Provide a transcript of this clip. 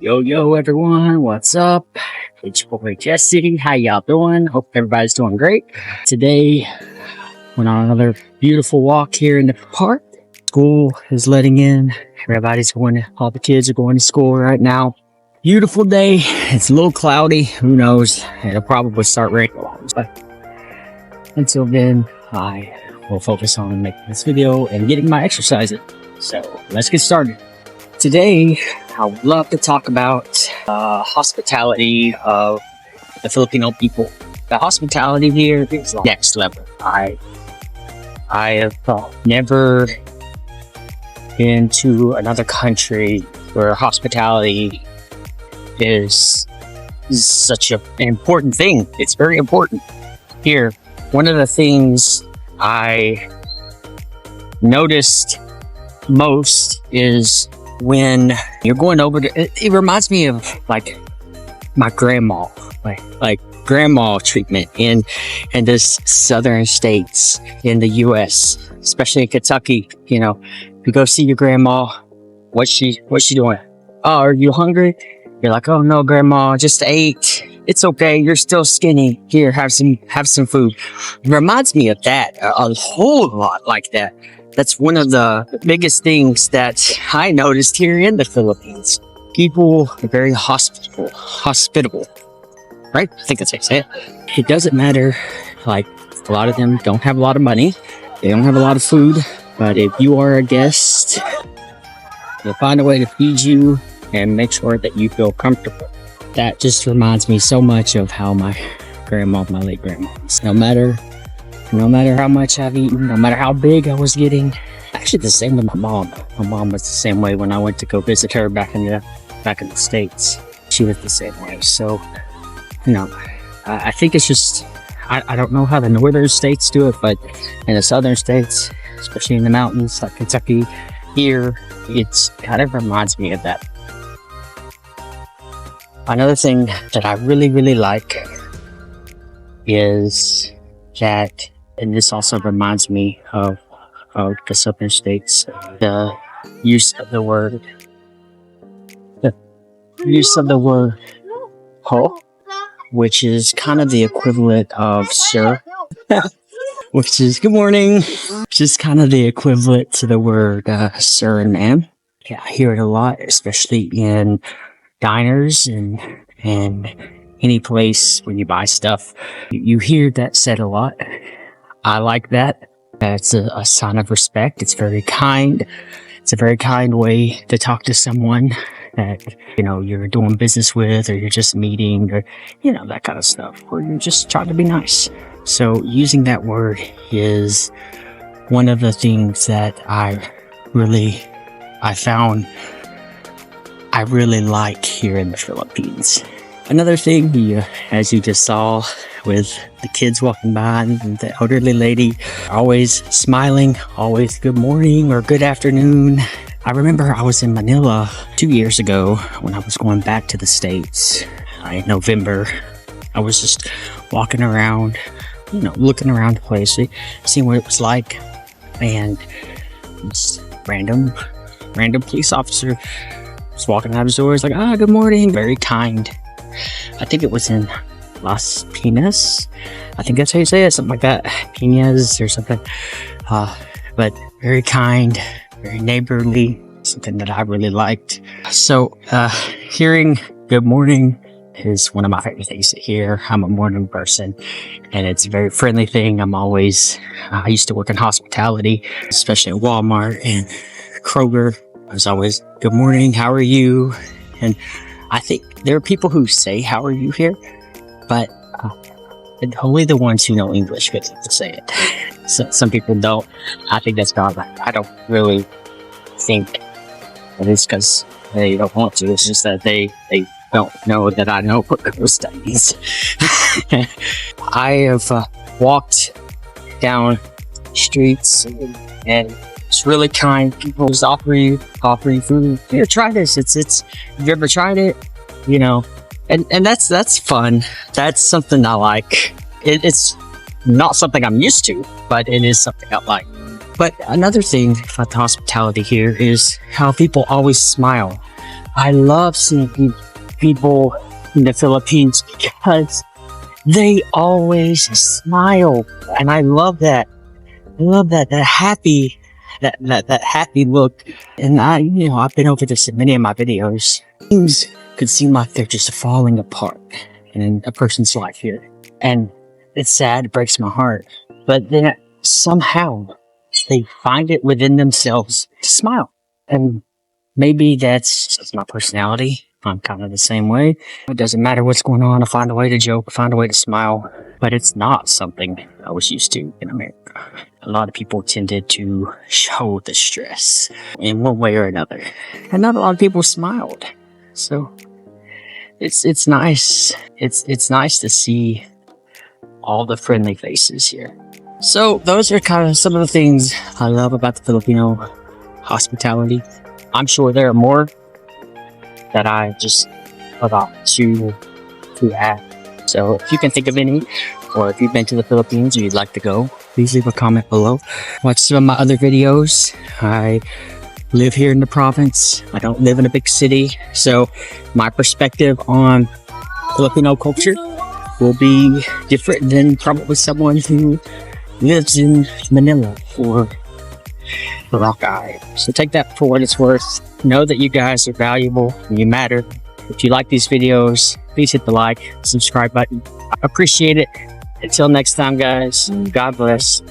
Yo, everyone, what's up? It's your boy Jesse. How y'all doing? Hope everybody's doing great. Today, went on another beautiful walk here in the park. School is letting in. All the kids are going to school right now. Beautiful day. It's a little cloudy. Who knows? It'll probably start raining. But until then, I will focus on making this video and getting my exercise in. So let's get started. Today, I would love to talk about hospitality of the Filipino people. The hospitality here is next level. I have never been to another country where hospitality is such an important thing. It's very important here. One of the things I noticed most is when you're going over to, it reminds me of like my grandma, like grandma treatment in this southern states in the US, especially in Kentucky. You know, you go see your grandma, what's she doing? Oh, are you hungry? You're like, oh no, grandma, just ate. It's okay. You're still skinny. Here, have some food. It reminds me of that a whole lot like that. That's one of the biggest things that I noticed here in the Philippines. People are very hospitable, right? I think that's how you say it. It doesn't matter, like, a lot of them don't have a lot of money. They don't have a lot of food. But if you are a guest, they'll find a way to feed you and make sure that you feel comfortable. That just reminds me so much of how my late grandma was. No matter how much I've eaten, no matter how big I was getting. Actually, the same with my mom. My mom was the same way when I went to go visit her back in the States. She was the same way. So, you know, I think it's just, I don't know how the northern states do it, but in the southern states, especially in the mountains like Kentucky, here, it's kind of reminds me of that. Another thing that I really, really like is that, and this also reminds me of the southern states, the use of the word ho, which is kind of the equivalent of sir, which is good morning, which is kind of the equivalent to the word sir and ma'am. Yeah, I hear it a lot, especially in diners and any place when you buy stuff. You hear that said a lot. I like that. That's a sign of respect. It's very kind. It's a very kind way to talk to someone that, you know, you're doing business with, or you're just meeting, or, you know, that kind of stuff, or you're just trying to be nice. So using that word is one of the things that I really like here in the Philippines. Another thing, as you just saw with the kids walking by and the elderly lady, always smiling, always good morning or good afternoon. I remember I was in Manila 2 years ago when I was going back to the States in November. I was just walking around, you know, looking around the place, seeing what it was like, and this random police officer was walking out of his door. He's like, good morning. Very kind. I think it was in Las Piñas. I think that's how you say it, something like that. Piñas or something. But very kind, very neighborly, something that I really liked. So, hearing good morning is one of my favorite things to hear. I'm a morning person, and it's a very friendly thing. I used to work in hospitality, especially at Walmart and Kroger. I was always, good morning, how are you? And I think there are people who say, how are you here? But only the ones who know English get to say it. So, some people don't. I think that's God. I don't really think that it's because they don't want to. It's just that they don't know that I know what those things. I have walked down streets and it's really kind. People just offer you food. Here, try this. It's. Have you ever tried it? You know, and that's fun. That's something I like. It's not something I'm used to, but it is something I like. But another thing about the hospitality here is how people always smile. I love seeing people in the Philippines because they always smile, and I love that. I love that happy, that happy look. And I've been over this in many of my videos. Things could seem like they're just falling apart in a person's life here, and it's sad. It breaks my heart. But then somehow they find it within themselves to smile, and maybe that's just my personality. I'm kind of the same way. It doesn't matter what's going on. I find a way to joke, I find a way to smile. But it's not something I was used to in America. A lot of people tended to show the stress in one way or another. And not a lot of people smiled. So it's nice. It's nice to see all the friendly faces here. So those are kind of some of the things I love about the Filipino hospitality. I'm sure there are more that I just forgot to add. So if you can think of any, or if you've been to the Philippines or you'd like to go, please leave a comment below. Watch some of my other videos. I live here in the province. I don't live in a big city. So my perspective on Filipino culture will be different than probably someone who lives in Manila or Boracay. So take that for what it's worth. Know that you guys are valuable and you matter. If you like these videos, please hit the like, subscribe button. I appreciate it. Until next time, guys, God bless.